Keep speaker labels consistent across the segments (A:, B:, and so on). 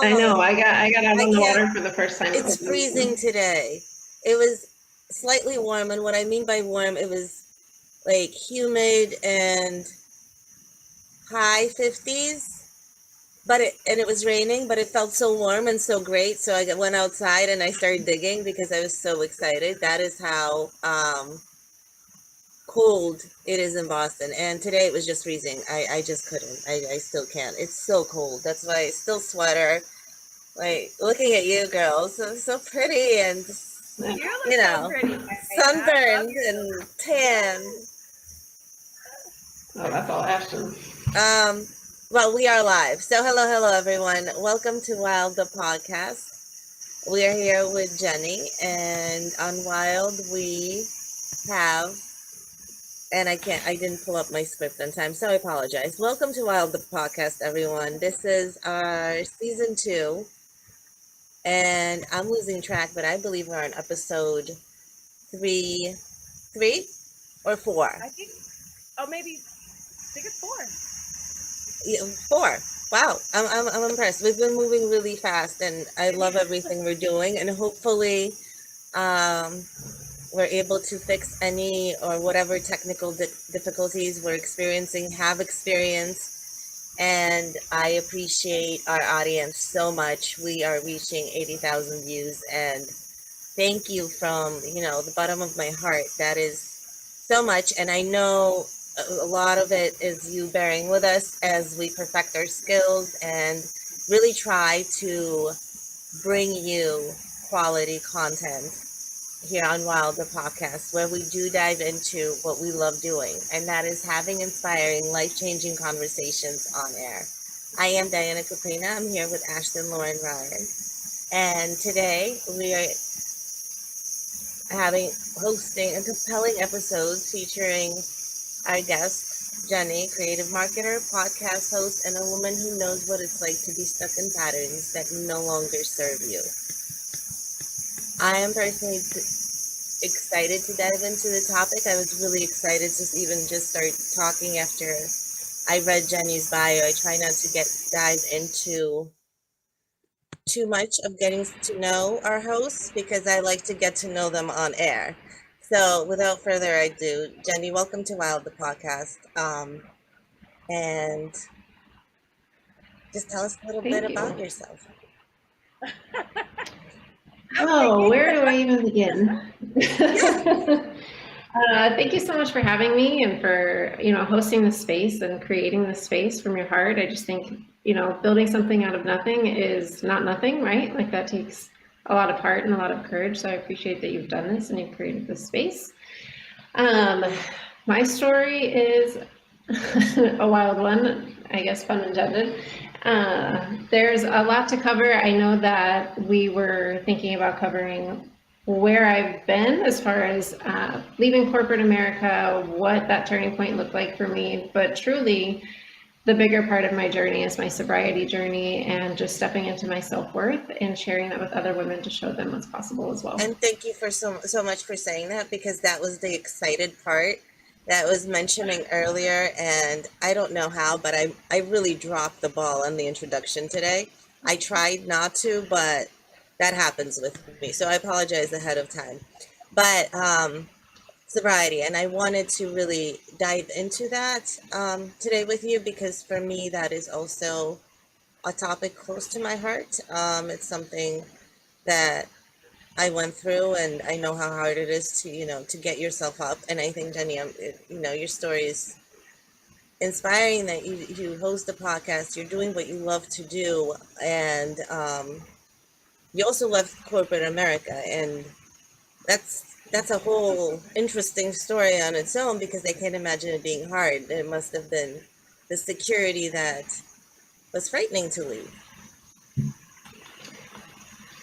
A: I know. I got out on the
B: can't-
A: water for the first time.
B: It's freezing today. It was slightly warm, and what I mean by warm, it was like humid and high 50s, but it was raining, but it felt so warm and so great. So I went outside and I started digging because I was so excited. That is how cold it is in Boston, and today it was just freezing. I just couldn't. I still can't. It's so cold. That's why I still sweater. Like looking at you girls, so pretty and you know, so pretty, sunburned and tan.
A: Oh, that's all Ashton.
B: Well, we are live. So hello everyone. Welcome to W.I.L.D, the podcast. We are here with Jenny, and on W.I.L.D we have, and I didn't pull up my script in time, so I apologize. Welcome to W.I.L.D, the podcast, everyone. This is our season 2. And I'm losing track, but I believe we're on episode 3 or 4.
C: I think it's 4.
B: Yeah, 4. Wow, I'm impressed. We've been moving really fast, and I love everything we're doing. And hopefully, we're able to fix any or whatever technical difficulties we're have experienced. And I appreciate our audience so much. We are reaching 80,000 views, and thank you from, the bottom of my heart. That is so much. And I know a lot of it is you bearing with us as we perfect our skills and really try to bring you quality content here on W.I.L.D, the podcast, where we do dive into what we love doing, and that is having inspiring, life-changing conversations on air. I am Diana Kouprina. I'm here with Ashton, Lauren, Ryan, and today we are hosting a compelling episode featuring our guest, Jenny, creative marketer, podcast host, and a woman who knows what it's like to be stuck in patterns that no longer serve you. I am personally excited to dive into the topic. I was really excited to even just start talking after I read Jenny's bio. I try not to dive into too much of getting to know our hosts because I like to get to know them on air. So without further ado, Jenny, welcome to W.I.L.D, the podcast. And just tell us a little bit about yourself.
A: Oh, where do I even begin? Thank you so much for having me and for, hosting this space and creating this space from your heart. I just think, building something out of nothing is not nothing, right? Like that takes a lot of heart and a lot of courage. So I appreciate that you've done this and you've created this space. My story is a wild one, I guess, pun intended. There's a lot to cover. I know that we were thinking about covering where I've been as far as leaving corporate America, what that turning point looked like for me, but truly the bigger part of my journey is my sobriety journey and just stepping into my self-worth and sharing that with other women to show them what's possible as well.
B: And thank you for so much for saying that, because that was the excited part that was mentioning earlier, and I don't know how, but I really dropped the ball on the introduction today. I tried not to, but that happens with me, so I apologize ahead of time. But sobriety, and I wanted to really dive into that today with you, because for me that is also a topic close to my heart. It's something that I went through, and I know how hard it is to, to get yourself up. And I think, Jenny, your story is inspiring, that you host a podcast, you're doing what you love to do, and you also left corporate America, and that's a whole interesting story on its own, because I can't imagine it being hard. It must have been the security that was frightening to leave.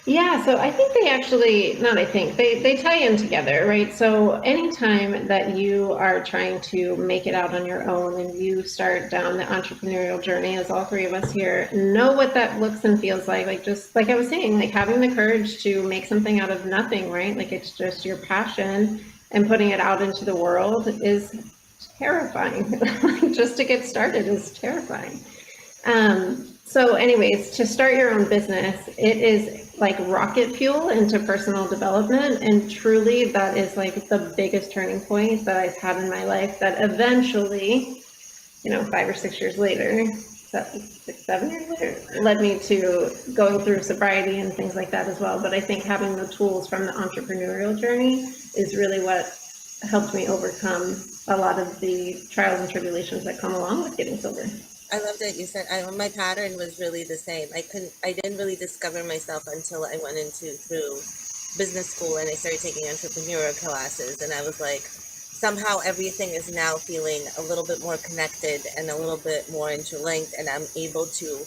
A: Yeah, so I think they tie in together, right? So anytime that you are trying to make it out on your own and you start down the entrepreneurial journey, as all three of us here know what that looks and feels like just like I was saying, like having the courage to make something out of nothing, right? Like it's just your passion, and putting it out into the world is terrifying. Just to get started is terrifying. So anyways, to start your own business, it is like rocket fuel into personal development. And truly, that is like the biggest turning point that I've had in my life that eventually, 5 or 6 years later, 7 years later, led me to going through sobriety and things like that as well. But I think having the tools from the entrepreneurial journey is really what helped me overcome a lot of the trials and tribulations that come along with getting sober.
B: I love that you said my pattern was really the same. I didn't really discover myself until I went through business school and I started taking entrepreneurial classes, and I was like, somehow everything is now feeling a little bit more connected and a little bit more interlinked, and I'm able to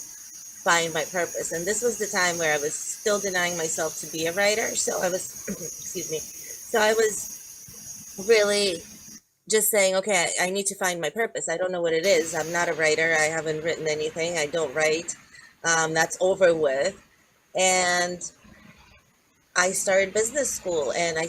B: find my purpose. And this was the time where I was still denying myself to be a writer. So I was, excuse me. So I was really just saying, okay, I need to find my purpose. I don't know what it is. I'm not a writer. I haven't written anything. I don't write. That's over with. And I started business school, and I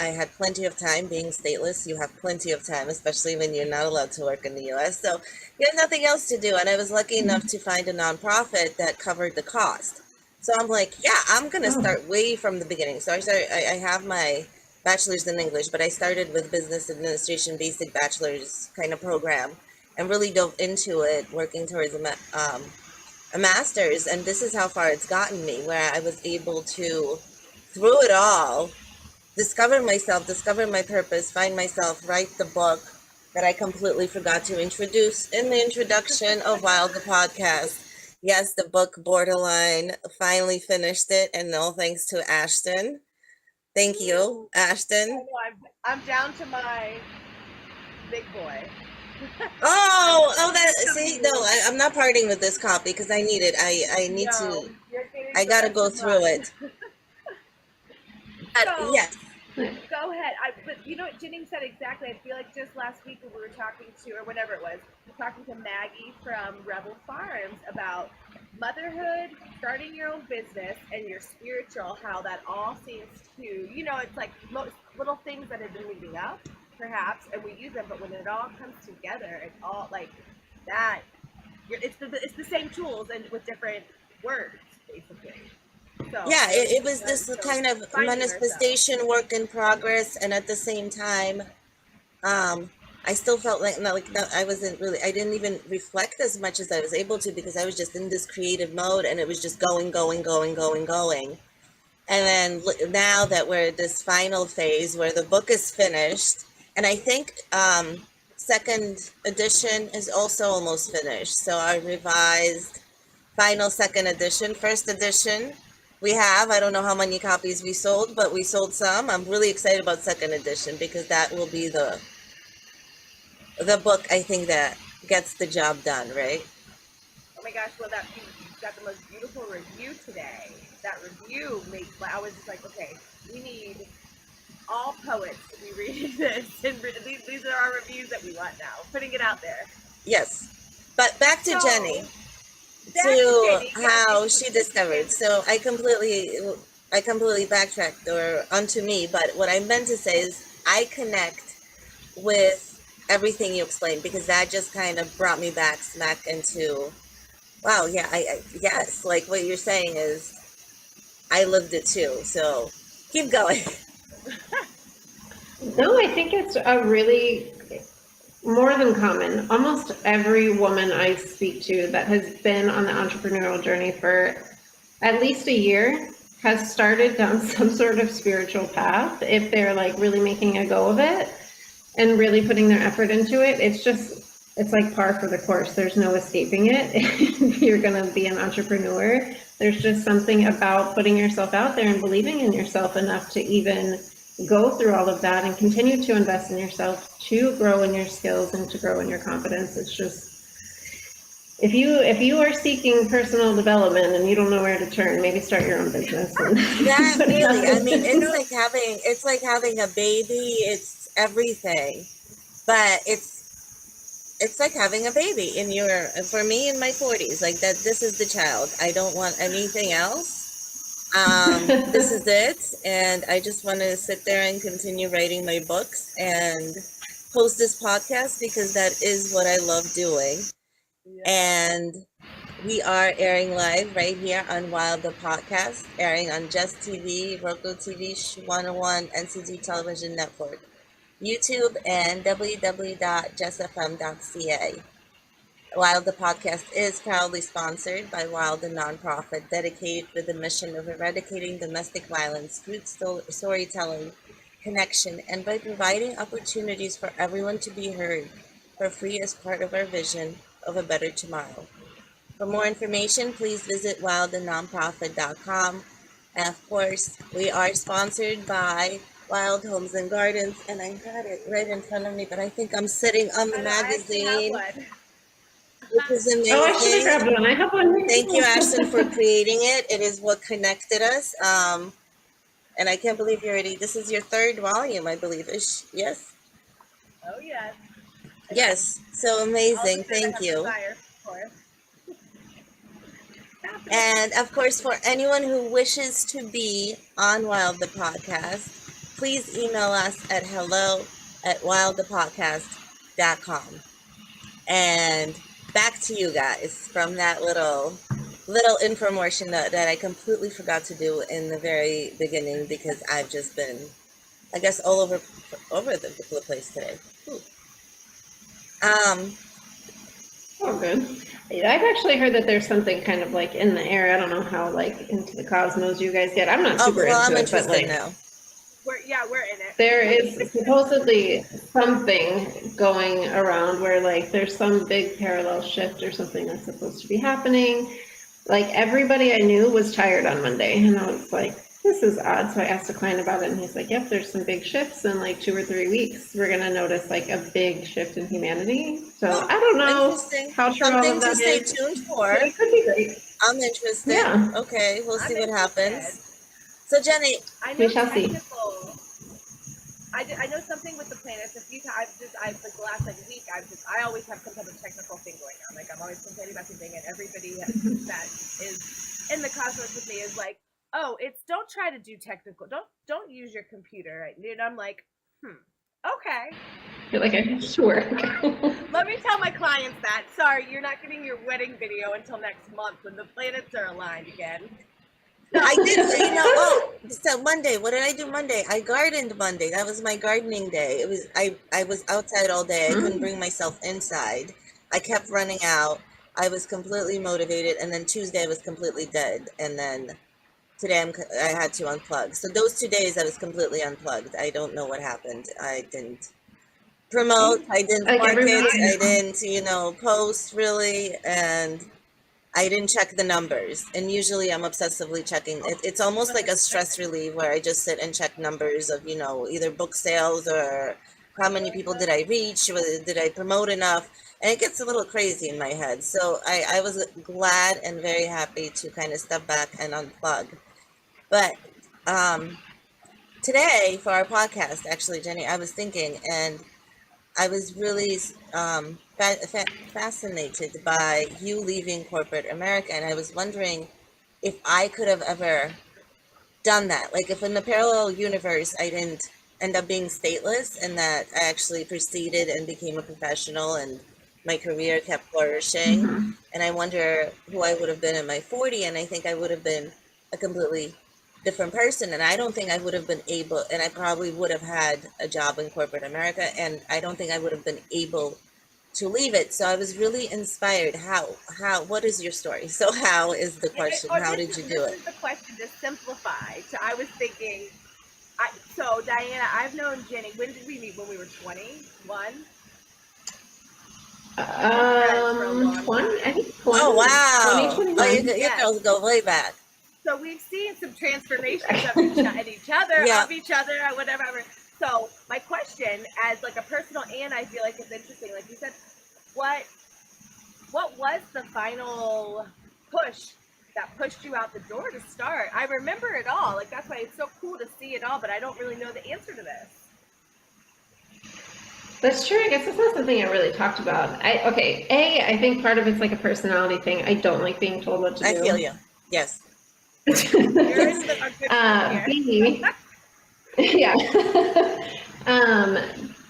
B: had plenty of time. Being stateless, you have plenty of time, especially when you're not allowed to work in the US. So you have nothing else to do. And I was lucky enough to find a nonprofit that covered the cost. So I'm like, yeah, I'm going to start way from the beginning. So I have my bachelor's in English, but I started with business administration, basic bachelor's kind of program, and really dove into it, working towards a master's. And this is how far it's gotten me, where I was able to, through it all, discover myself, discover my purpose, find myself, write the book that I completely forgot to introduce in the introduction of W.I.L.D, the podcast. Yes, the book Borderline, finally finished it, and all thanks to Ashton. Thank you, Ashton.
C: I'm down to my big boy.
B: See, no, I'm not parting with this copy because I need it. I need to. I gotta go through it.
C: So,
B: yes.
C: Go ahead. But you know what Jennings said exactly. I feel like just last week when we were talking to, or whatever it was, talking to Maggie from Rebel Farms about motherhood, starting your own business, and your spiritual, how that all seems to, it's like most little things that have been leading up, perhaps, and we use them, but when it all comes together, it's all like that. It's the same tools and with different words, basically. So,
B: yeah, it was this kind of manifestation work in progress, and at the same time, I still felt like I didn't even reflect as much as I was able to, because I was just in this creative mode, and it was just going. And then now that we're at this final phase where the book is finished, and I think second edition is also almost finished. So our revised final second edition, first edition, I don't know how many copies we sold, but we sold some. I'm really excited about second edition because that will be the book, I think, that gets the job done, right?
C: Oh my gosh, well, you got the most beautiful review today. That review I was just like, okay, we need all poets to be reading this. And these are our reviews that we want now. Putting it out there.
B: Yes. But back to Jenny. To how she discovered. So I completely backtracked or onto me, but what I meant to say is I connect with everything you explained, because that just kind of brought me back smack into, wow, yeah, yes, like what you're saying is I lived it too. So keep going.
A: No, I think it's a really more than common. Almost every woman I speak to that has been on the entrepreneurial journey for at least a year has started down some sort of spiritual path. If they're like really making a go of it and really putting their effort into it, it's like par for the course. There's no escaping it. If you're going to be an entrepreneur, there's just something about putting yourself out there and believing in yourself enough to even go through all of that and continue to invest in yourself, to grow in your skills and to grow in your confidence. It's just, if you are seeking personal development and you don't know where to turn, maybe start your own business.
B: That really, I mean, it's like having a baby. It's everything, but it's like having a baby for me in my 40s, like that. This is the child. I don't want anything else. This is it. And I just want to sit there and continue writing my books and host this podcast, because that is what I love doing. Yeah. And We are airing live right here on W.I.L.D, the podcast, airing on Jess TV, Roku TV, 101, NCG Television Network, YouTube, and www.jessfm.ca. W.I.L.D, the podcast is proudly sponsored by W.I.L.D, the nonprofit dedicated with the mission of eradicating domestic violence through storytelling, connection, and by providing opportunities for everyone to be heard for free as part of our vision of a better tomorrow. For more information, please visit wildandnonprofit.com. And of course, we are sponsored by W.I.L.D Homes and Gardens, and I got it right in front of me, but I think I'm sitting on the magazine, which is
A: Oh, I should have grabbed
B: amazing.
A: one. I have one here.
B: Thank you, Ashton, for creating it. It is what connected us. And I can't believe this is your third volume, I believe. Yes?
C: Oh, yes.
B: Yes. So amazing. Thank you. And of course, for anyone who wishes to be on W.I.L.D, the podcast, please email us at hello@wildthepodcast.com. And back to you guys from that little infomercial that I completely forgot to do in the very beginning because I've just been, I guess, all over the place today.
A: Oh, good. I've actually heard that there's something kind of like in the air. I don't know how like into the cosmos you guys get. I'm not super into
B: I'm
A: it,
B: interested
A: but like
B: now.
C: We're in it.
A: there is supposedly something going around where like there's some big parallel shift or something that's supposed to be happening. Like everybody I knew was tired on Monday, and I was like, this is odd. So I asked a client about it, and he's like, yep, there's some big shifts in like 2 or 3 weeks. We're going to notice like a big shift in humanity. So I don't know how true all of that is.
B: Something to stay tuned for.
A: It could be great.
B: I'm interested.
A: Yeah.
B: Okay, we'll see what happens. So Jenny,
A: We shall see.
C: I know something with the planets. A few times, like the last week, I always have some type of technical thing going on. Like I'm always complaining about something, and everybody that is in the cosmos with me is like, "Oh, don't try to do technical. Don't use your computer." Right? And I'm like, okay.
A: You're like, I swear.
C: Let me tell my clients that. Sorry, you're not getting your wedding video until next month when the planets are aligned again.
B: I did, so Monday, what did I do Monday? I gardened Monday. That was my gardening day. I was outside all day. I couldn't bring myself inside. I kept running out. I was completely motivated. And then Tuesday I was completely dead. And then today I had to unplug. So those 2 days I was completely unplugged. I don't know what happened. I didn't promote. I didn't market. I didn't, post really. And I didn't check the numbers, and usually I'm obsessively checking. It's almost like a stress relief where I just sit and check numbers of, either book sales or how many people did I reach, did I promote enough, and it gets a little crazy in my head. So I was glad and very happy to kind of step back and unplug. But today for our podcast, actually, Jenny, I was thinking, and I was really fascinated by you leaving corporate America, and I was wondering if I could have ever done that. Like if in the parallel universe I didn't end up being stateless, and that I actually proceeded and became a professional, and my career kept flourishing. And I wonder who I would have been in my 40, and I think I would have been a completely different person, and I don't think I would have been able, and I probably would have had a job in corporate America, and I don't think I would have been able to leave it. So I was really inspired. What is your story? So how is the question? How did you do it?
C: This is the question to simplify. So I was thinking, so Diana, I've known Jenny, when did we meet? When we were 21?
A: 20, I think 20.
B: Oh, wow.
A: 2021.
B: Your girls go way back.
C: So we've seen some transformations of each other, of each other, whatever. So my question, as like a personal, and I feel like it's interesting, like you said, what was the final push that pushed you out the door to start? I remember it all. Like that's why it's so cool to see it all, but I don't really know the answer to this.
A: That's true. I guess that's not something I really talked about. I think part of it's like a personality thing. I don't like being told what to do.
B: I feel you. Yes.
C: You're in a good
A: B, yeah.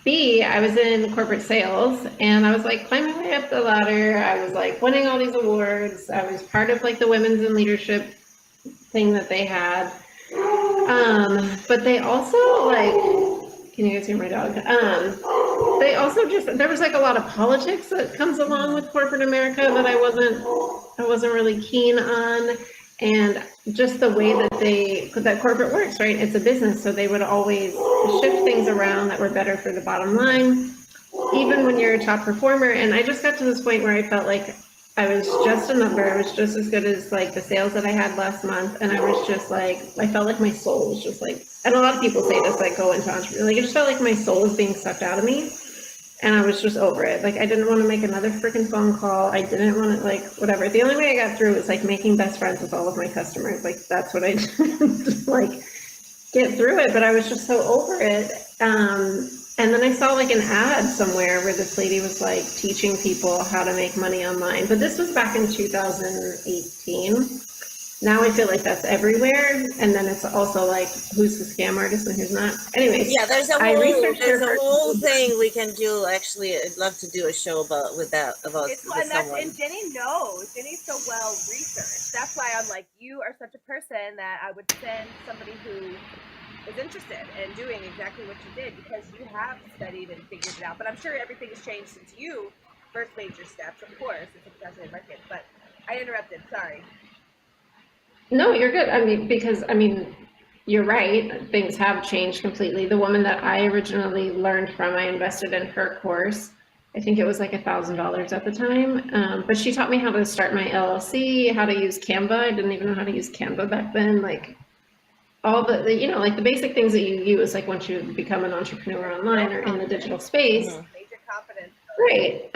A: B, I was in corporate sales and I was like climbing my way up the ladder. I was like winning all these awards. I was part of like the women's in leadership thing that they had. But they also like, can you guys hear my dog? They also just, there was like a lot of politics that comes along with corporate America that I wasn't really keen on. And just the way that corporate works, right? It's a business. So they would always shift things around that were better for the bottom line, even when you're a top performer. And I just got to this point where I felt like I was just a number. I was just as good as like the sales that I had last month. And I was just like, I felt like my soul was just like, and a lot of people say this, like go into entrepreneurship, like it just felt like my soul was being sucked out of me. And I was just over it. Like I didn't want to make another freaking phone call. I didn't want to like whatever. The only way I got through was like making best friends with all of my customers. Like that's what I did, like get through it. But I was just so over it. And then I saw like an ad somewhere where this lady was like teaching people how to make money online. But this was back in 2018. Now I feel like that's everywhere. And then it's also like, who's the scam artist and who's not. Anyways,
B: Yeah, there's a whole thing we can do. Actually, I'd love to do a show about someone.
C: And Jenny knows. Jenny's so well researched. That's why I'm like, you are such a person that I would send somebody who is interested in doing exactly what you did, because you have studied and figured it out. But I'm sure everything has changed since you first made your steps. Of course, it's a professional market. But I interrupted. Sorry.
A: No, you're good. I mean, because I mean, you're right. Things have changed completely. The woman that I originally learned from, I invested in her course. I think it was like $1,000 at the time. But she taught me how to start my LLC, how to use Canva. I didn't even know how to use Canva back then. Like all the you know, like the basic things that you use, like once you become an entrepreneur online or in the digital space.
C: Major confidence.
A: Right.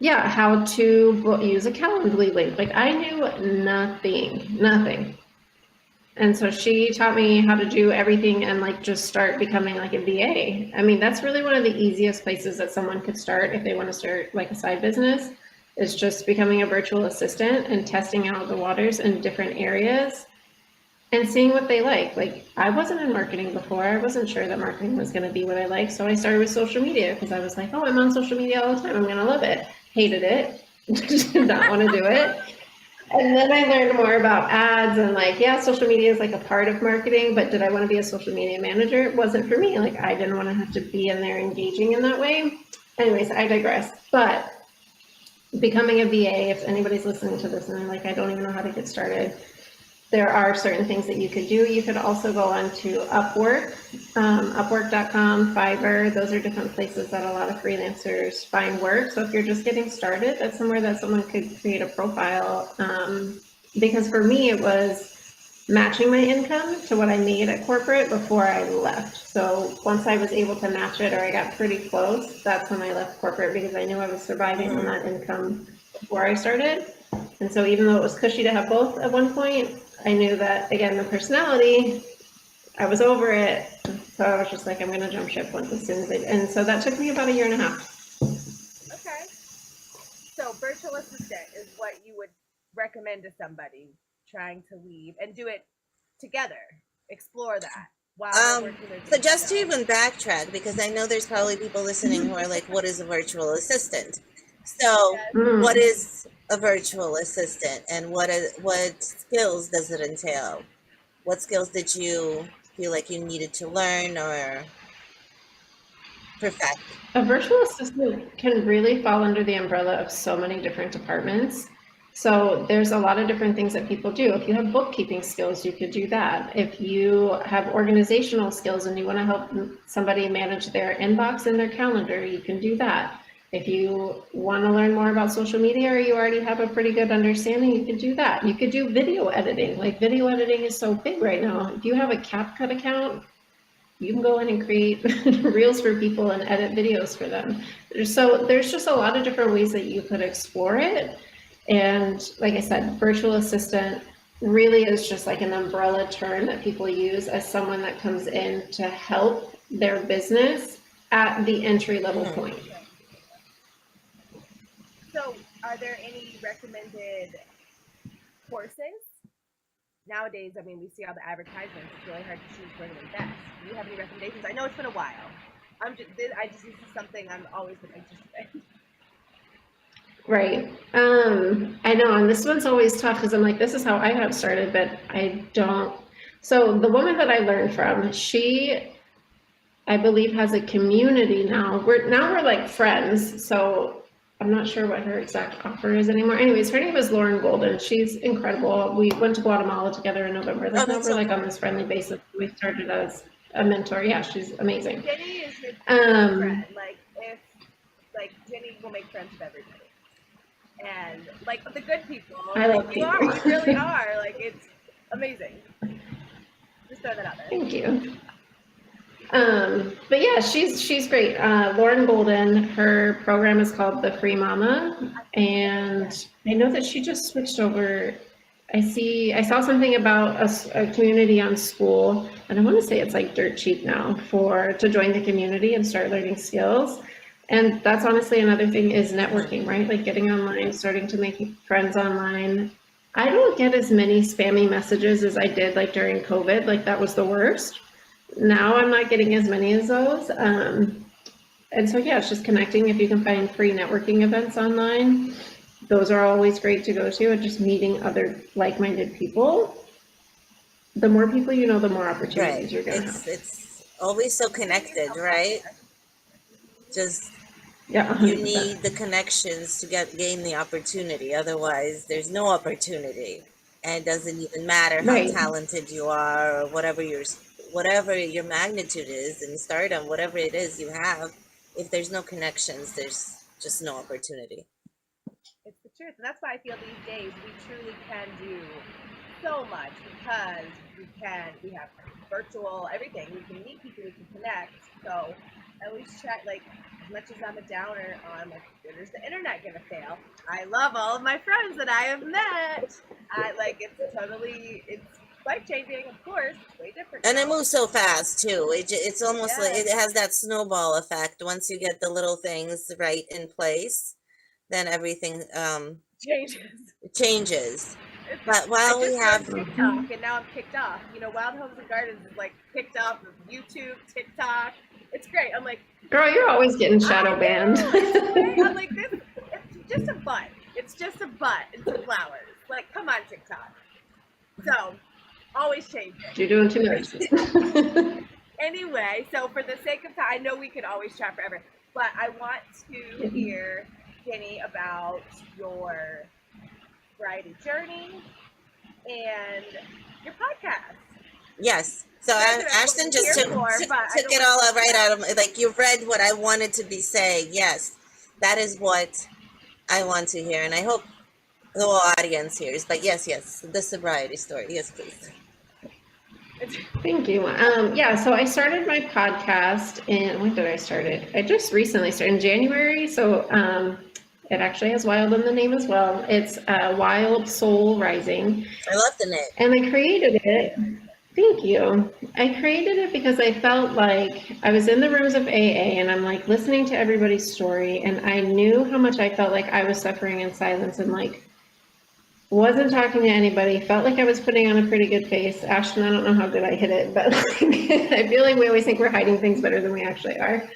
A: Yeah, how to use a Calendly link. Like I knew nothing. And so she taught me how to do everything and like just start becoming like a VA. I mean, that's really one of the easiest places that someone could start if they want to start like a side business, is just becoming a virtual assistant and testing out the waters in different areas and seeing what they like. Like I wasn't in marketing before. I wasn't sure that marketing was going to be what I like. So I started with social media because I was like, oh, I'm on social media all the time. I'm going to love it. Hated it. Did not want to do it. And then I learned more about ads and like, yeah, social media is like a part of marketing, but did I want to be a social media manager? It wasn't for me. Like I didn't want to have to be in there engaging in that way. Anyways, I digress. But becoming a VA, if anybody's listening to this and they're like, I don't even know how to get started, there are certain things that you could do. You could also go on to Upwork, upwork.com, Fiverr. Those are different places that a lot of freelancers find work. So if you're just getting started, that's somewhere that someone could create a profile. Because for me, it was matching my income to what I made at corporate before I left. So once I was able to match it, or I got pretty close, that's when I left corporate, because I knew I was surviving on that income before I started. And so even though it was cushy to have both at one point, I knew that, again, the personality, I was over it. So I was just like, I'm going to jump ship once as soon as I did. And so that took me about 1.5 years.
C: Okay. So virtual assistant is what you would recommend to somebody trying to leave and do it together. Explore that. While
B: so just to even backtrack, because I know there's probably people listening who are like, what is a virtual assistant? So what is a virtual assistant, and what skills does it entail? What skills did you feel like you needed to learn or perfect?
A: A virtual assistant can really fall under the umbrella of so many different departments. So there's a lot of different things that people do. If you have bookkeeping skills, you could do that. If you have organizational skills and you want to help somebody manage their inbox and their calendar, you can do that. If you want to learn more about social media, or you already have a pretty good understanding, you could do that. You could do video editing. Like video editing is so big right now. If you have a CapCut account, you can go in and create reels for people and edit videos for them. So there's just a lot of different ways that you could explore it. And like I said, virtual assistant really is just like an umbrella term that people use as someone that comes in to help their business at the entry level point.
C: So are there any recommended courses? Nowadays, I mean, we see all the advertisements. It's really hard to choose where to invest. Do you have any recommendations? I know it's been a while. this is something I'm always been interested in.
A: Right. I know, and this one's always tough because I'm like, this is how I got started, but I don't. So the woman that I learned from, she, I believe, has a community now. We're like friends, so I'm not sure what her exact offer is anymore. Anyways, her name is Lauren Golden. She's incredible. We went to Guatemala together in November.
B: Oh,
A: Like, no,
B: that's
A: we're
B: so
A: like on
B: cool.
A: this friendly basis. We started as a mentor. Yeah, she's amazing.
C: Jenny is your
A: Um,
C: friend. Like Jenny will make friends with everybody. And like the good people,
A: I
C: like
A: love
C: you are,
A: people.
C: you really are. Like it's amazing. Just throw that out there.
A: Thank you. But yeah, she's great. Lauren Golden, her program is called The Free Mama, and I know that she just switched over. I saw something about a community on school, and I want to say it's like dirt cheap now to join the community and start learning skills. And that's honestly another thing is networking, right? Like getting online, starting to make friends online. I don't get as many spammy messages as I did like during COVID, like that was the worst. Now I'm not getting as many as those. And so, yeah, it's just connecting. If you can find free networking events online, those are always great to go to, and just meeting other like-minded people. The more people you know, the more
B: Right.
A: opportunities you're gonna have.
B: It's always so connected, right? Just
A: Yeah,
B: you
A: 100%.
B: need the connections to gain the opportunity. Otherwise, there's no opportunity, and it doesn't even matter how
A: Right.
B: talented you are or whatever your magnitude is in stardom, whatever it is you have. If there's no connections, there's just no opportunity.
C: It's the truth, and that's why I feel these days we truly can do so much because we have virtual everything. We can meet people, we can connect. So I always try, like, as much as I'm a downer on like, where's the internet gonna fail? I love all of my friends that I have met. It's life changing, of course. It's way different.
B: And it
C: now.
B: moves so fast too. It's almost like it has that snowball effect. Once you get the little things right in place, then everything changes. But while
C: I
B: we
C: just
B: have
C: learned TikTok, and now I'm kicked off. You know, Wild Homes and Gardens is like kicked off of YouTube, TikTok. It's great. I'm like,
A: Girl, you're always getting shadow banned.
C: I'm like, it's just a butt. It's just a butt and some flowers. Like, come on, TikTok. So, always change it.
A: You're doing too much.
C: Anyway, so for the sake of time, I know we could always chat forever, but I want to hear, Jenny, about your sobriety journey and your podcast.
B: Yes. So Ashton just took it all up right out of me. Like, you've read what I wanted to be saying. Yes, that is what I want to hear, and I hope the whole audience hears. But yes, the sobriety story. Yes, please.
A: Thank you. Yeah, so I started my podcast when did I start it? I just recently started in January. So it actually has W.I.L.D in the name as well. It's Wild Soul Rising.
B: I love the name.
A: And I created it. Thank you. I created it because I felt like I was in the rooms of AA and I'm like listening to everybody's story, and I knew how much I felt like I was suffering in silence and like wasn't talking to anybody, felt like I was putting on a pretty good face. Ashton, I don't know how good I hit it, but like, I feel like we always think we're hiding things better than we actually are.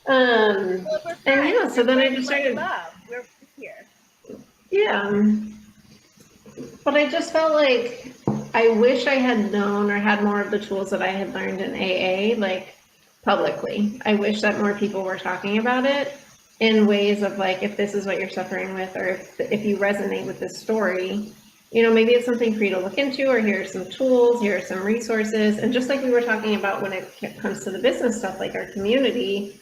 A: And yeah, so then I just started.
C: We're here.
A: Yeah. But I just felt like I wish I had known or had more of the tools that I had learned in AA, like publicly. I wish that more people were talking about it in ways of like, if this is what you're suffering with, or if you resonate with this story, you know, maybe it's something for you to look into, or here are some tools, here are some resources. And just like we were talking about when it comes to the business stuff, like our community,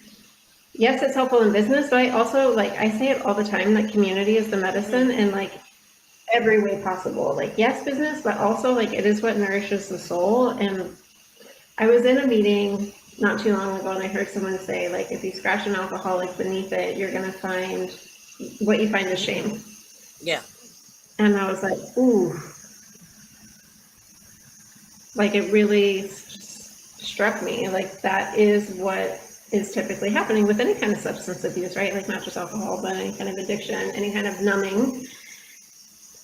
A: yes, it's helpful in business, but I also, like, I say it all the time, that community is the medicine in like every way possible. Like, yes, business, but also like it is what nourishes the soul. And I was in a meeting not too long ago and I heard someone say, like, if you scratch an alcoholic beneath it, you're going to find what you find is shame.
B: Yeah.
A: And I was like, ooh. Like, it really struck me. Like, that is what is typically happening with any kind of substance abuse, right? Like, not just alcohol, but any kind of addiction, any kind of numbing,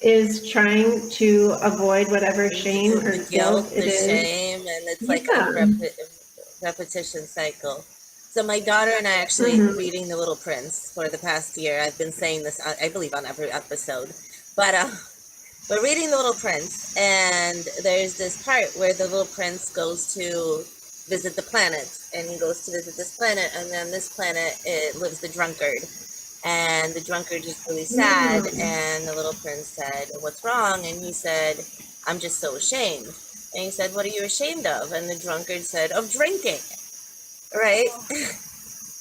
A: is trying to avoid whatever shame or guilt it is.
B: Shame, and it's like a repetition cycle. So my daughter and I actually
A: Mhm.
B: reading The Little Prince for the past year. I've been saying this, I believe, on every episode. But we're reading The Little Prince, and there's this part where the little prince goes to visit the planet, and he goes to visit this planet, and then this planet it lives the drunkard, and the drunkard is really sad, and the little prince said, "What's wrong?" And he said, "I'm just so ashamed." And he said, "What are you ashamed of?" And the drunkard said, "Of drinking." Right?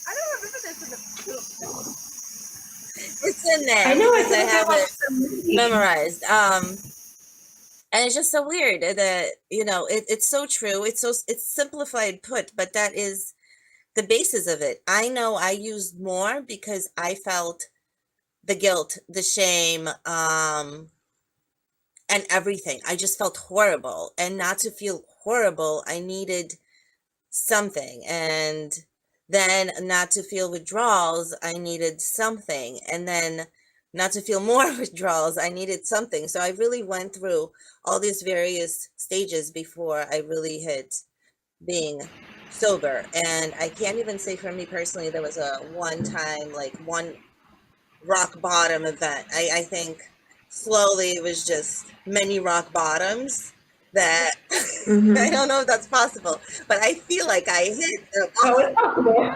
C: I don't remember this in the film.
B: It's in there
A: I know. I
B: because I
A: feel like I
B: have it
A: watched the movie.
B: memorized. And it's just so weird that, you know, it's so true. It's simplified put, but that is the basis of it. I know I used more because I felt the guilt, the shame, and everything. I just felt horrible. And not to feel horrible, I needed something. And then not to feel withdrawals, I needed something. And then not to feel more withdrawals, I needed something. So I really went through all these various stages before I really hit being sober. And I can't even say for me personally, there was a one time, like one rock bottom event. I think slowly it was just many rock bottoms that I
A: Mhm.
B: don't know if that's possible, but I feel like I hit the
A: Oh, it's possible.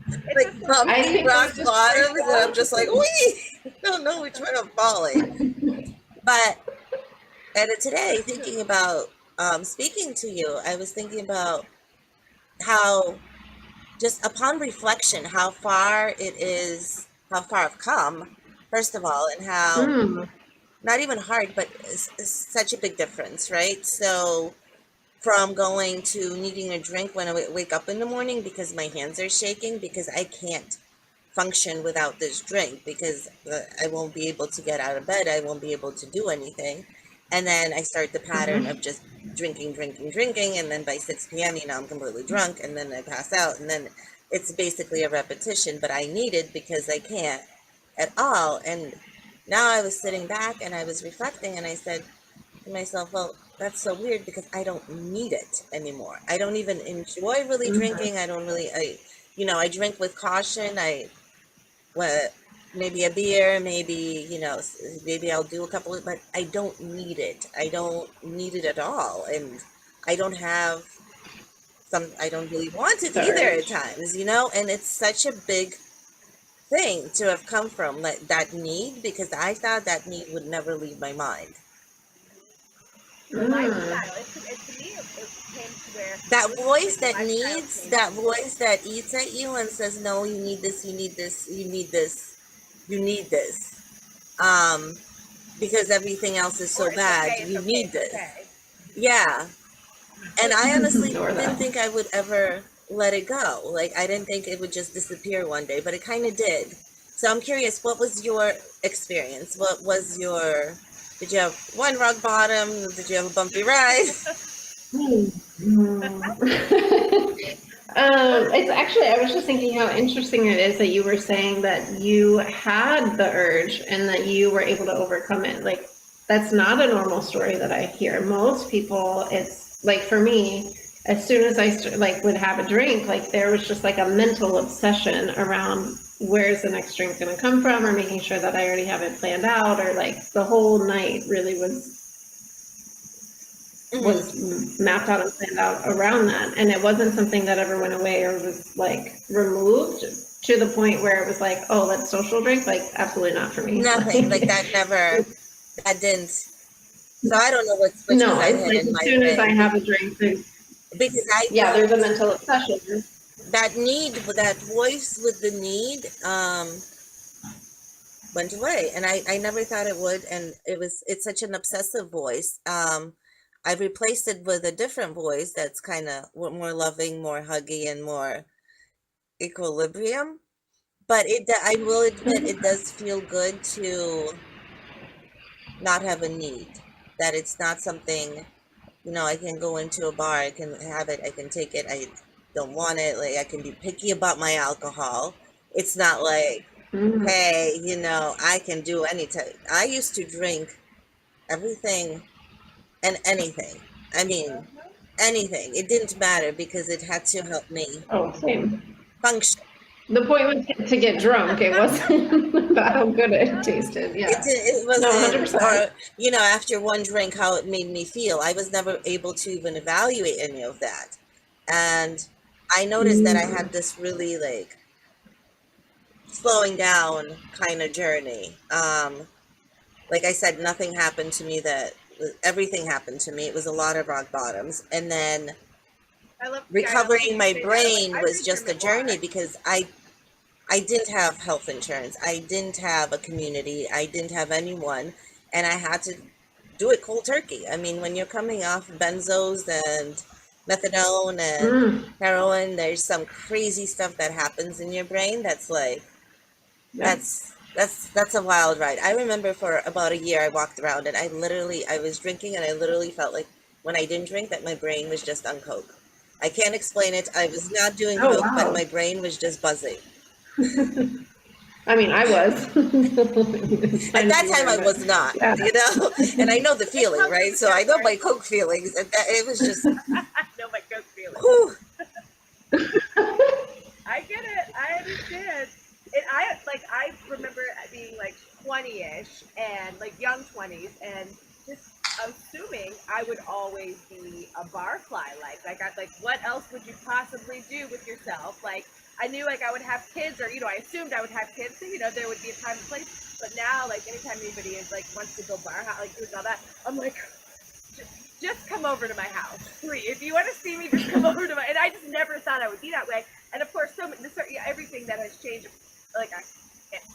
C: It's
B: like
C: a
A: I
B: bumpy
A: think
B: rock
A: that's just
B: bottoms, and I'm just like,
A: personality.
B: wee, I don't know which one I'm falling. But today, thinking about speaking to you, I was thinking about how just upon reflection, how far it is, how far I've come, first of all, and how
A: Mm.
B: not even hard, but it's such a big difference, right? So from going to needing a drink when I wake up in the morning because my hands are shaking because I can't function without this drink because I won't be able to get out of bed. I won't be able to do anything. And then I start the pattern of
A: Mhm.
B: just drinking, drinking, drinking. And then by 6 p.m., you know, I'm completely drunk. And then I pass out. And then it's basically a repetition, but I need it because I can't at all. And now I was sitting back and I was reflecting and I said to myself, well, that's so weird because I don't need it anymore. I don't even enjoy really
A: Mhm.
B: drinking. I don't really, you know, I drink with caution. What, maybe a beer, maybe, you know, maybe I'll do a couple of, but I don't need it. I don't need it at all. And I don't have I don't really want it
A: The
B: either at
A: urge.
B: times, you know, and it's such a big thing to have come from that need because I thought that need would never leave my mind.
C: the
A: Mm.
C: lifestyle. To me, it came to where
B: That
C: it was
B: voice
C: like the
B: that
C: lifestyle
B: needs,
C: changed.
B: that voice that eats at you and says, no, you need this, you need this, you need this, you need this. Because everything else is
C: Or
B: so
C: it's
B: bad,
C: okay, it's
B: you
C: okay,
B: need
C: it's
B: this.
C: okay.
B: Yeah. And I honestly
A: Or
B: didn't
A: that.
B: think I would ever let it go. Like, I didn't think it would just disappear one day, but it kind of did. So I'm curious, what was your experience? What was your, did you have one rock bottom? Did you have a bumpy ride?
A: It's actually, I was just thinking how interesting it is that you were saying that you had the urge and that you were able to overcome it. Like, that's not a normal story that I hear. Most people, it's like for me, as soon as like would have a drink, like there was just like a mental obsession around where's the next drink going to come from or making sure that I already have it planned out or like the whole night really
B: Hmm.
A: was mapped out and planned out around that. And it wasn't something that ever went away or was like removed to the point where it was like, oh, let's social drink. Like, absolutely not for me.
B: Nothing. Like,
A: Like,
B: that never, that didn't. So I don't know what switches
A: no,
B: I
A: it's
B: hit
A: like
B: in
A: as
B: my
A: soon as I
B: brain
A: have a drink,
B: because I
A: yeah,
B: don't,
A: there's a mental obsession.
B: that need, that voice with the need, went away. And I never thought it would. And it's such an obsessive voice. I've replaced it with a different voice that's kind of more loving, more huggy, and more equilibrium. But I will admit, it does feel good to not have a need, that it's not something, you know, I can go into a bar, I can have it, I can take it, I don't want it, like I can be picky about my alcohol. It's not like,
A: Mhm.
B: hey, you know, I can do anything. I used to drink everything and anything. I mean, anything. It didn't matter because it had to help me
A: Oh, same.
B: function.
A: The point was to get drunk. It wasn't about how good it tasted. Yeah.
B: It
A: No,
B: wasn't,
A: 100%.
B: or, after one drink, how it made me feel. I was never able to even evaluate any of that. And I noticed that I had this really like slowing down kind of journey. Like I said, nothing happened to me everything happened to me. It was a lot of rock bottoms. And then
C: I love
B: recovering my
C: say that. I'm like,
B: brain
C: I
B: was
C: read your
B: just a journey
C: memoir.
B: because I didn't have health insurance. I didn't have a community. I didn't have anyone. And I had to do it cold turkey. I mean, when you're coming off benzos and methadone and
A: Mm,
B: heroin, there's some crazy stuff that happens in your brain that's like,
A: yeah.
B: that's a wild ride. I remember for about a year I walked around and I was drinking and I literally felt like when I didn't drink that my brain was just on coke. I can't explain it. I was not doing
A: Oh,
B: coke, but
A: wow.
B: my brain was just buzzing.
A: I mean, I was.
B: At that time, I was not,
A: Yeah.
B: and I know the feeling,
C: comes
B: right?
C: with
B: So I know my
C: territory.
B: Coke feelings, and it was just,
C: I know my coke feeling.
B: whew.
C: I get it. I understand. And I remember being like 20-ish and like young 20s and just assuming I would always be a barfly. What else would you possibly do with yourself? Like I knew like I would have kids or I assumed I would have kids, so there would be a time and place. But now like anytime anybody is like wants to go bar like doing all that, I'm like just come over to my house, please. If you want to see me, just come over to my. And I just never thought I would be that way. And of course, everything that has changed, like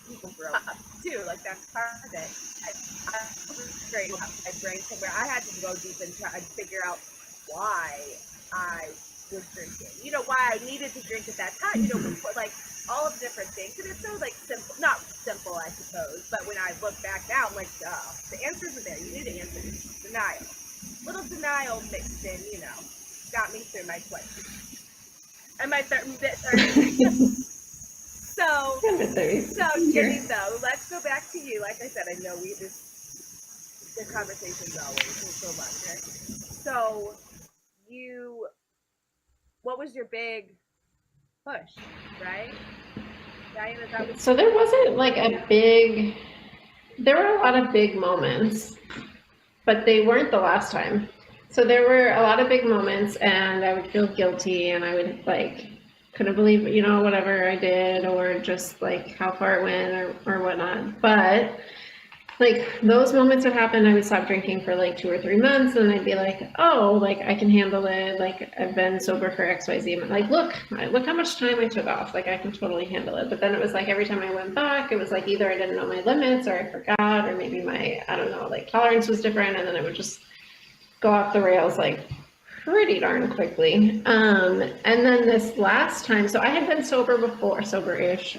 C: people grow up too. Like that's part of it. I was very my brain somewhere. I had to go deep and try and figure out why I was drinking. Why I needed to drink at that time. Before, like all of the different things. And it's so like simple, not simple, I suppose. But when I look back now, I'm like, the answers are there. You need to answer denial. Little denial mixed in, got me through my 20s and my 30s. So, Jenny, though, let's go back to you. Like I said, I know the conversation's always so much, right? So, what was your big push, right? Diana,
A: So there wasn't like there were a lot of big moments, but they weren't the last time. So there were a lot of big moments and I would feel guilty and I would like, couldn't believe, whatever I did or just like how far it went or whatnot. But like those moments would happen, I would stop drinking for like 2 or 3 months and I'd be like, oh, like I can handle it. Like I've been sober for XYZ. Like, look how much time I took off. Like I can totally handle it. But then it was like every time I went back, it was like either I didn't know my limits or I forgot, or maybe my, I don't know, like tolerance was different. And then it would just go off the rails like pretty darn quickly. And then this last time, so I had been sober-ish.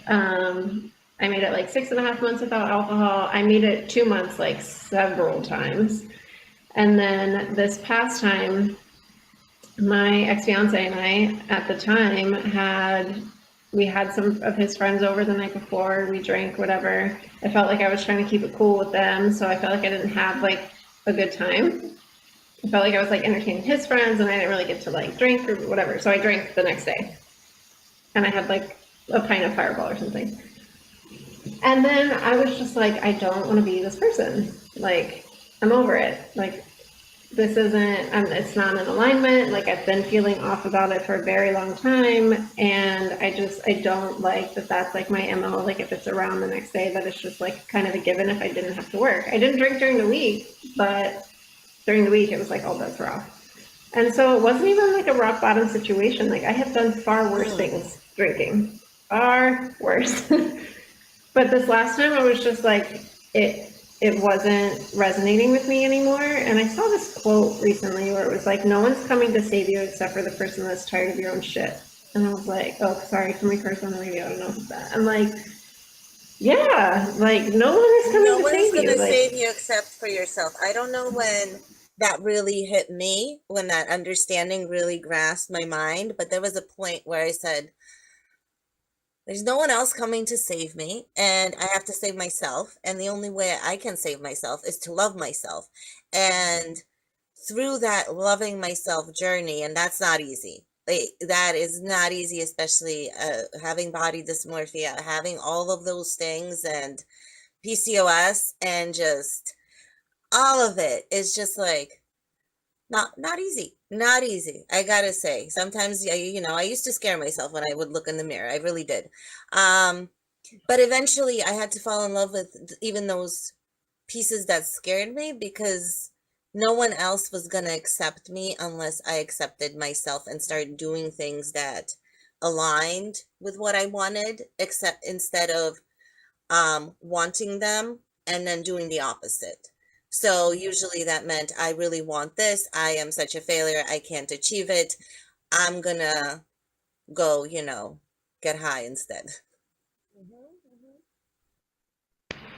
A: I made it like 6.5 months without alcohol. I made it 2 months like several times. And then this past time, my ex-fiance and I at the time we had some of his friends over the night before. We drank, whatever. I felt like I was trying to keep it cool with them. So I felt like I didn't have like a good time. I felt like I was like entertaining his friends and I didn't really get to like drink or whatever. So I drank the next day and I had like a pint of Fireball or something. And then I was just like, I don't want to be this person. Like, I'm over it. Like, this isn't, it's not in alignment. Like, I've been feeling off about it for a very long time. And I don't like that that's like my MO. Like, if it's around the next day, that it's just like kind of a given if I didn't have to work. I didn't drink during the week, but during the week, it was like all bets were off. And so it wasn't even like a rock bottom situation. Like, I have done far worse things drinking. Far worse. But this last time I was just like, it wasn't resonating with me anymore. And I saw this quote recently where it was like, no one's coming to save you except for the person that's tired of your own shit. And I was like, oh, sorry, can we curse on the radio? I don't know what's that. I'm like, yeah, like no one is coming to save you.
B: No one is going to save you except for yourself. I don't know when that really hit me, when that understanding really grasped my mind, but there was a point where I said, there's no one else coming to save me, and I have to save myself. And the only way I can save myself is to love myself. And through that loving myself journey, and that's not easy. That is not easy, especially having body dysmorphia, having all of those things, and PCOS, and just all of it is just like not easy. Not easy. I gotta say, sometimes I used to scare myself when I would look in the mirror. I really did. But eventually I had to fall in love with even those pieces that scared me, because no one else was going to accept me unless I accepted myself and started doing things that aligned with what I wanted, except instead of wanting them and then doing the opposite. So usually that meant, I really want this. I am such a failure. I can't achieve it. I'm going to go, get high instead.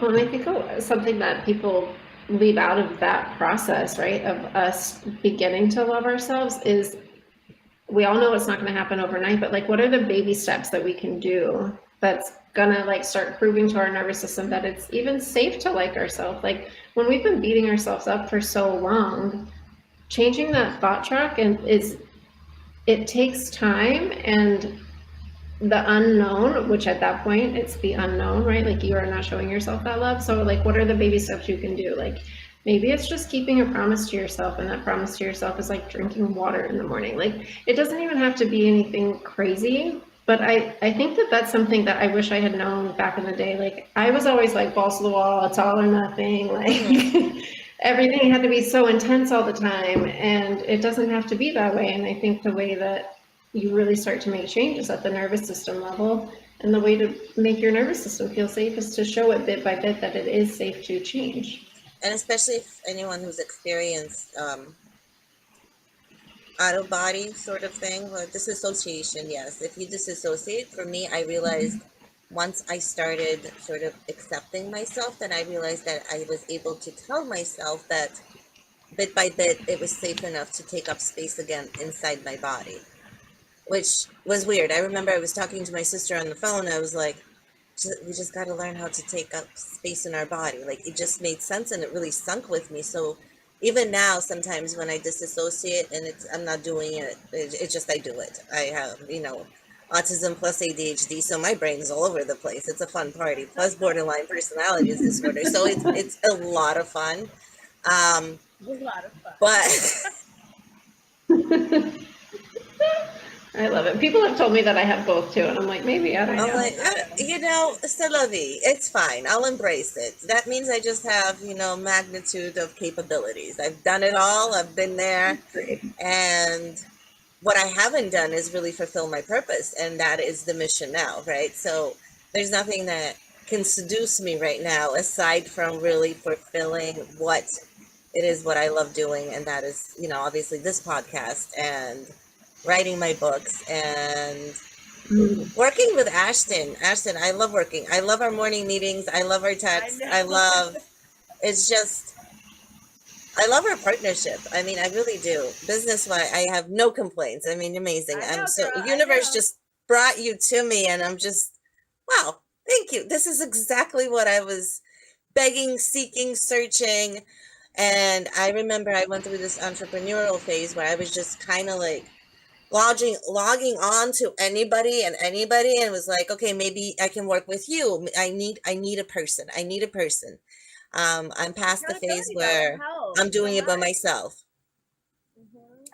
A: Well, and I think something that people leave out of that process, right, of us beginning to love ourselves is, we all know it's not going to happen overnight, but like, what are the baby steps that we can do that's gonna like start proving to our nervous system that it's even safe to like ourselves? Like, when we've been beating ourselves up for so long, changing that thought track it takes time, and the unknown, which at that point it's the unknown, right? Like, you are not showing yourself that love. So like, what are the baby steps you can do? Like, maybe it's just keeping a promise to yourself, and that promise to yourself is like drinking water in the morning. Like, it doesn't even have to be anything crazy, but I think that that's something that I wish I had known back in the day. Like, I was always like, balls to the wall, it's all or nothing. Like, everything had to be so intense all the time, and it doesn't have to be that way. And I think the way that you really start to make changes at the nervous system level, and the way to make your nervous system feel safe is to show it bit by bit that it is safe to change.
B: And especially if anyone who's experienced out of body sort of thing, or disassociation, yes. If you disassociate, for me, I realized once I started sort of accepting myself, then I realized that I was able to tell myself that bit by bit, it was safe enough to take up space again inside my body, which was weird. I remember I was talking to my sister on the phone. I was like, we just got to learn how to take up space in our body. Like, it just made sense, and it really sunk with me. So even now, sometimes when I disassociate and I'm not doing it, it's just, I do it. I have, autism plus ADHD, so my brain's all over the place. It's a fun party, plus borderline personality disorder. So it's a lot of fun.
C: A lot of fun.
B: But
A: I love it. People have told me that I have both too, and I'm like, maybe, I don't know.
B: I'm like, c'est la vie. It's fine. I'll embrace it. That means I just have, magnitude of capabilities. I've done it all. I've been there.
A: Great.
B: And what I haven't done is really fulfill my purpose. And that is the mission now, right? So there's nothing that can seduce me right now aside from really fulfilling what it is, what I love doing. And that is, obviously this podcast and writing my books and working with Ashton. Ashton, I love working. I love our morning meetings. I love our texts. I love our partnership. I mean, I really do. Business-wise, I have no complaints. I mean, amazing. Universe just brought you to me, and I'm just, wow, thank you. This is exactly what I was begging, seeking, searching. And I remember I went through this entrepreneurial phase where I was just kind of like logging on to anybody and was like, okay, maybe I can work with you. I need a person. I'm past the phase where I'm doing it by myself.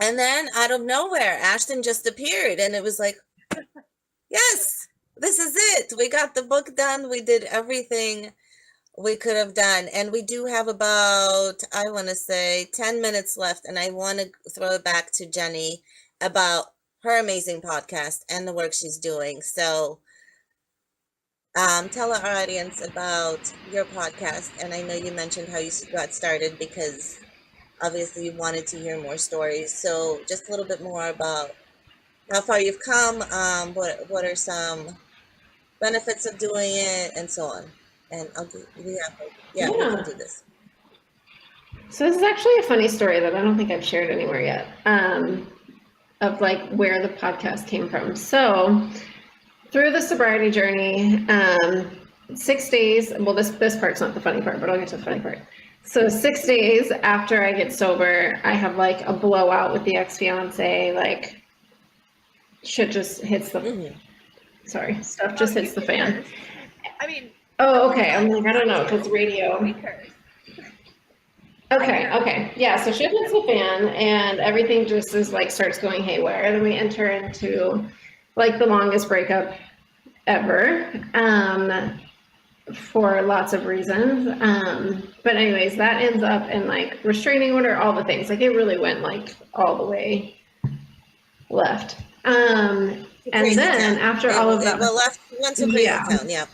B: And then out of nowhere, Ashton just appeared, and it was like, yes, this is it. We got the book done. We did everything we could have done. And we do have about, I want to say 10 minutes left. And I want to throw it back to Jenny about her amazing podcast and the work she's doing. So tell our audience about your podcast. And I know you mentioned how you got started because obviously you wanted to hear more stories. So just a little bit more about how far you've come, what are some benefits of doing it, and so on. And we can do this.
A: So this is actually a funny story that I don't think I've shared anywhere yet, of like where the podcast came from. So through the sobriety journey, 6 days, well, this part's not the funny part, but I'll get to the funny part. So 6 days after I get sober, I have like a blowout with the ex-fiance, like shit just hits the,
B: Mhm.
A: sorry, stuff
C: Oh,
A: just
C: you
A: hits the
C: can
A: fan.
C: curse. I mean,
A: Oh,
C: no,
A: okay. I'm
C: us,
A: like, I don't know,
C: not
A: because
C: you.
A: radio.
C: We curse.
A: Okay, okay. Yeah, so shit hits the fan and everything just is like starts going haywire. And then we enter into like the longest breakup ever, for lots of reasons. But anyways, that ends up in like restraining order, all the things. Like it really went like all the way left.
B: To
A: And
B: Crazy
A: then
B: Town.
A: after all of
B: It
A: that,
B: well left went to Crazy
A: yeah.
B: Town. Yeah.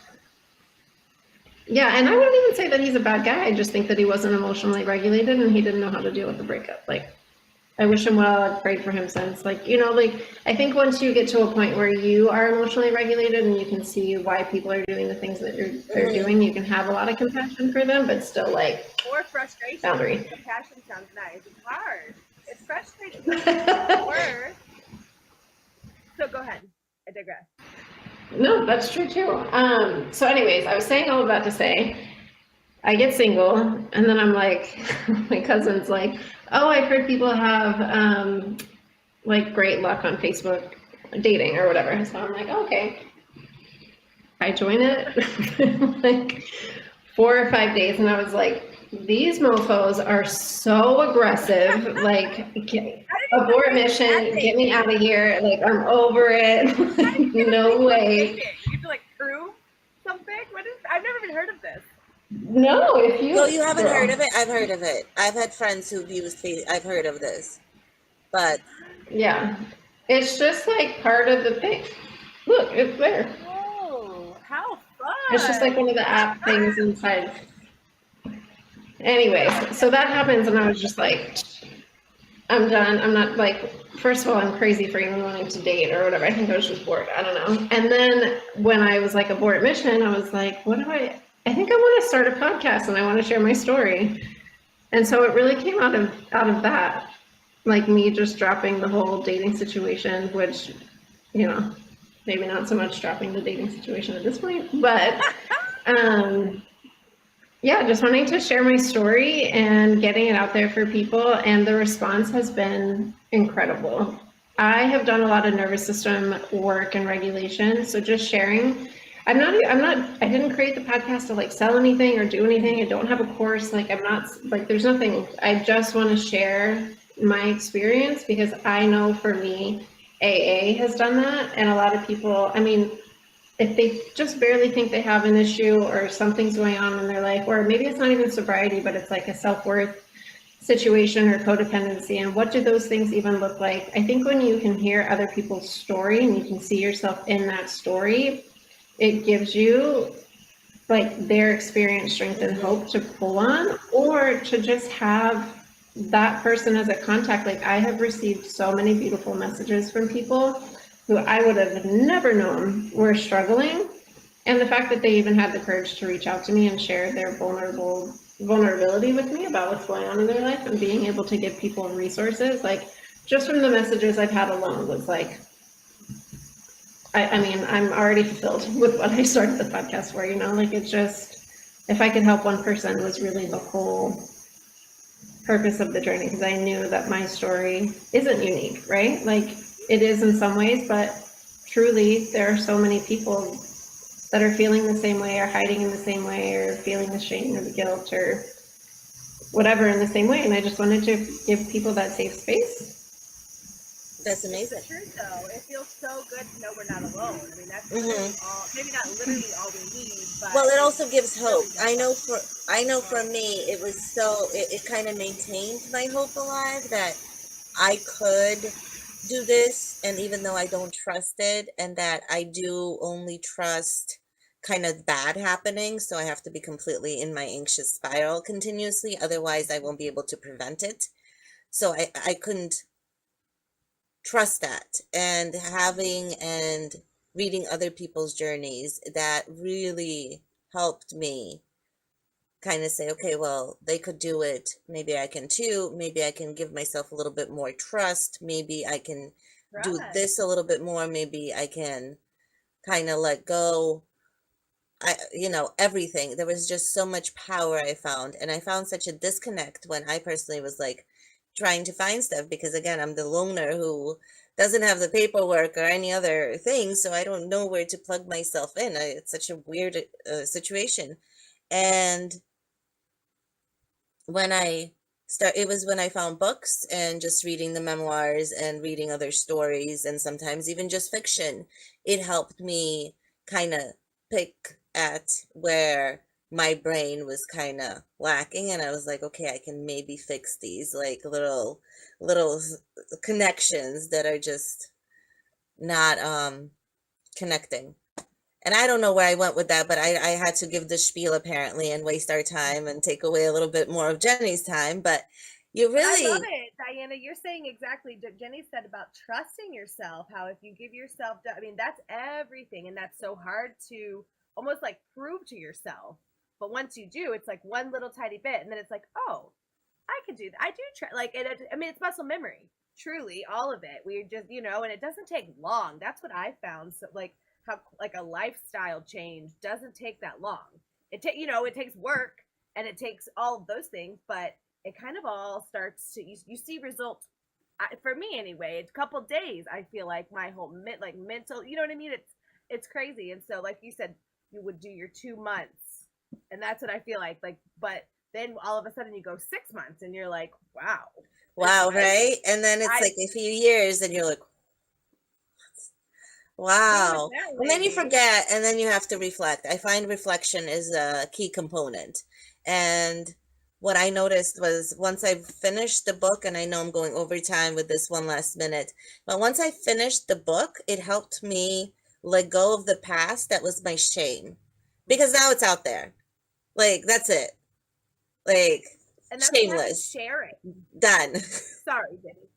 A: Yeah, and I wouldn't even say that he's a bad guy. I just think that he wasn't emotionally regulated and he didn't know how to deal with the breakup. Like, I wish him well. I've prayed for him since. Like, you know, like, I think once you get to a point where you are emotionally regulated and you can see why people are doing the things that they're
B: Mhm.
A: doing, you can have a lot of compassion for them, but still, like,
C: Or frustration.
A: boundary.
C: Compassion sounds nice. It's hard. It's frustrating. Or, so go ahead. I digress.
A: No, that's true too. So anyways, I was saying all of that to say, I get single, and then I'm like, my cousin's like, oh, I've heard people have, like great luck on Facebook dating or whatever. So I'm like, okay. I join it like 4 or 5 days, and I was like, these mofos are so aggressive. Like, abort mission, get me out of here. Like, I'm over it. Like, no way.
C: You have to like prove something? What is, I've never even heard of this.
A: No, if you.
B: No, you haven't heard of it? I've heard of it. I've had friends who've used I've heard of this. But
A: Yeah. It's just like part of the thing. Look, it's there.
C: Oh, how fun.
A: It's just like one of the app things inside. Anyways, so that happens, and I was just like, I'm done. I'm not like, first of all, I'm crazy for even wanting to date or whatever. I think I was just bored. I don't know. And then when I was like abort mission, I was like, I think I want to start a podcast and I want to share my story. And so it really came out of that, like me just dropping the whole dating situation, which, you know, maybe not so much dropping the dating situation at this point, but yeah, just wanting to share my story and getting it out there for people. And the response has been incredible. I have done a lot of nervous system work and regulation. So just sharing, I didn't create the podcast to like sell anything or do anything. I don't have a course. Like I'm not like, there's nothing. I just want to share my experience because I know for me, AA has done that. And a lot of people, I mean, if they just barely think they have an issue or something's going on in their life, or maybe it's not even sobriety, but it's like a self-worth situation or codependency, and what do those things even look like? I think when you can hear other people's story and you can see yourself in that story, it gives you like their experience, strength, and hope to pull on, or to just have that person as a contact. Like I have received so many beautiful messages from people who I would have never known were struggling. And the fact that they even had the courage to reach out to me and share their vulnerability with me about what's going on in their life and being able to give people resources, like just from the messages I've had alone was like, I mean, I'm already fulfilled with what I started the podcast for, you know, like it's just, if I could help one person was really the whole purpose of the journey, because I knew that my story isn't unique, right? Like it is in some ways, but truly there are so many people that are feeling the same way or hiding in the same way or feeling the shame or the guilt or whatever in the same way. And I just wanted to give people that safe space.
B: that's amazing.
C: It's true though. It feels so good to know we're not alone. I mean, that's literally all, maybe not literally all we need, but
B: Well, it also gives hope. I know for me, it was it kind of maintained my hope alive that I could do this. And even though I don't trust it, and that I do only trust kind of bad happening, so I have to be completely in my anxious spiral continuously. Otherwise, I won't be able to prevent it. So I couldn't trust that. And having and reading other people's journeys, that really helped me kind of say, okay, well, they could do it. Maybe I can too. Maybe I can give myself a little bit more trust. Maybe I can do this a little bit more. Maybe I can kind of let go. everything. There was just so much power I found. And I found such a disconnect when I personally was like trying to find stuff, because again, I'm the loner who doesn't have the paperwork or any other thing. So I don't know where to plug myself in. It's such a weird situation. And when it was when I found books and just reading the memoirs and reading other stories and sometimes even just fiction, it helped me kind of pick at where my brain was kind of lacking. And I was like, okay, I can maybe fix these like little connections that are just not connecting. And I don't know where I went with that, but I had to give the spiel apparently and waste our time and take away a little bit more of Jenny's time. But you really,
C: I love it, Diana. You're saying exactly what Jenny said about trusting yourself. How if you give yourself, I mean, that's everything, and that's so hard to almost like prove to yourself. But once you do, it's like one little tiny bit, and then it's like, oh, I can do that. I do try. Like, I mean, it's muscle memory. Truly, all of it. We just, and it doesn't take long. That's what I found. So, like, how like a lifestyle change doesn't take that long. It takes work and it takes all of those things, but it kind of all starts to you see results. For me anyway, a couple days I feel like my whole mental, you know what I mean? It's crazy. And so like you said, you would do your 2 months, and that's what I feel like, but then all of a sudden you go 6 months and you're like, wow,
B: right? And then it's like a few years and you're like, wow. And then you forget, and then you have to reflect. I find reflection is a key component. And what I noticed was once I finished the book, and I know I'm going over time with this one last minute, but once I finished the book, it helped me let go of the past that was my shame. Because now it's out there. Like, that's it. Like,
C: and that's
B: shameless.
C: Share it.
B: Done.
C: Sorry, Jenny.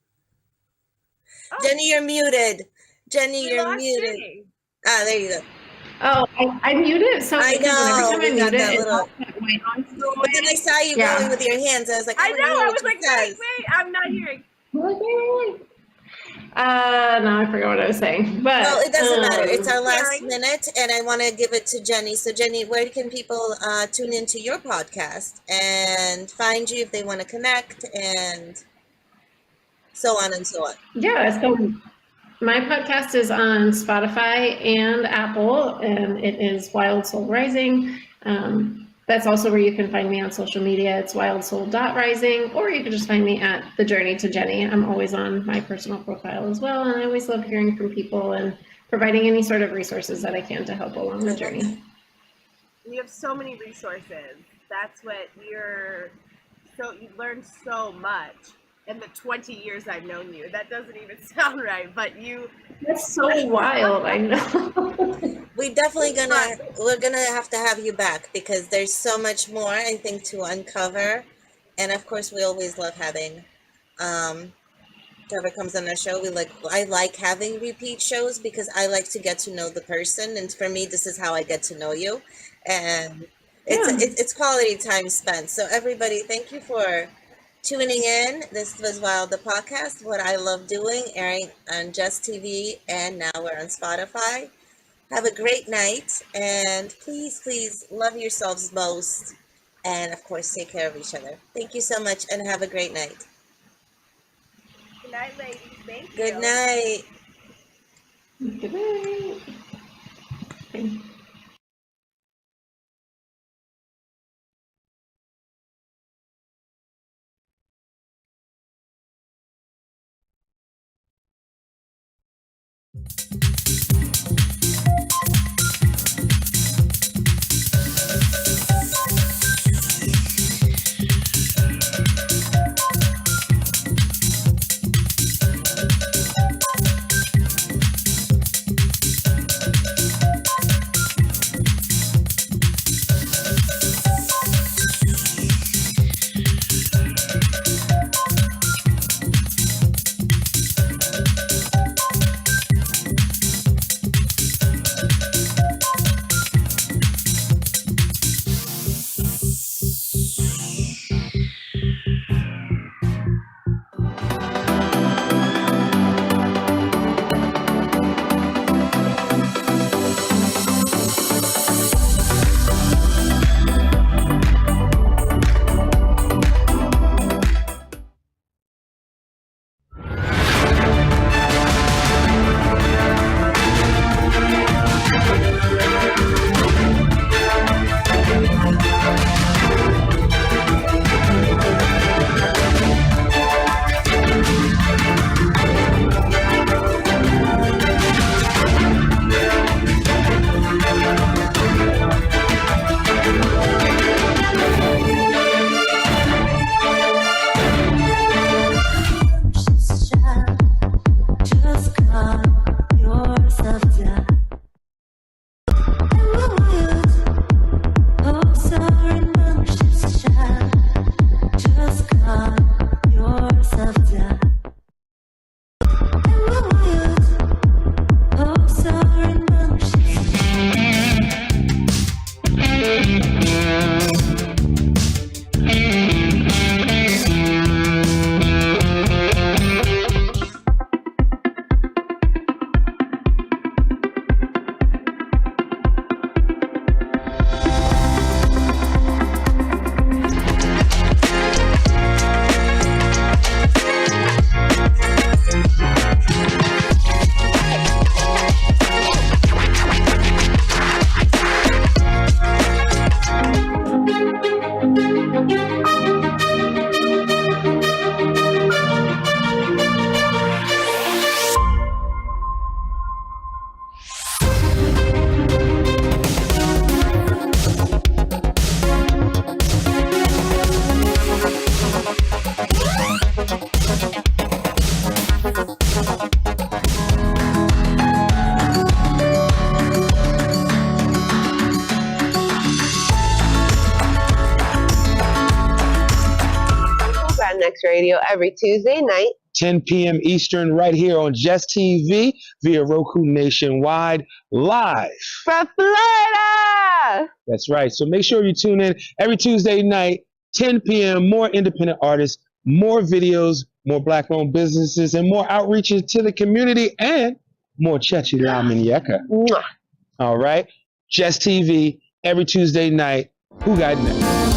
B: Oh. Jenny, you're muted. Jenny, you're muted.
C: Jenny.
B: Ah, there you go.
A: Oh, I muted so
B: I know.
A: every time I muted it,
B: But then I saw you going with your hands. I was like,
C: I know. I was like, wait, I'm not hearing.
A: Now I forgot what I was saying. But
B: well, it doesn't matter. It's our last minute, and I want to give it to Jenny. So, Jenny, where can people tune into your podcast and find you if they want to connect, and so on and so on?
A: Yeah, so my podcast is on Spotify and Apple, and it is Wild Soul Rising. That's also where you can find me on social media. It's wildsoul.rising, or you can just find me at The Journey to Jenny. I'm always on my personal profile as well, and I always love hearing from people and providing any sort of resources that I can to help along the journey.
C: You have so many resources. That's what you've learned so much in the 20 years I've known you. That doesn't even sound right, but
A: that's so wild. I know.
B: We're gonna have to have you back, because there's so much more, I think, to uncover. And of course, we always love having whoever comes on our show. I like having repeat shows, because I like to get to know the person, and for me, this is how I get to know you, and it's quality time spent. So everybody, thank you for tuning in. This was Wild, the podcast, what I love doing, airing on Jess TV, and now we're on Spotify. Have a great night, and please love yourselves most, and of course take care of each other. Thank you so much, and have a great night.
C: Good night, ladies. Thank you.
B: Good night.
A: Good night. Thank you.
D: Radio every Tuesday night,
E: 10 p.m. Eastern, right here on Jess TV via Roku nationwide live.
D: from Florida.
E: That's right. So make sure you tune in every Tuesday night, 10 p.m. More independent artists, more videos, more Black-owned businesses, and more outreaches to the community, and more Chechi La Muñeca.
D: Mwah.
E: All right. Jess TV every Tuesday night. Who got next?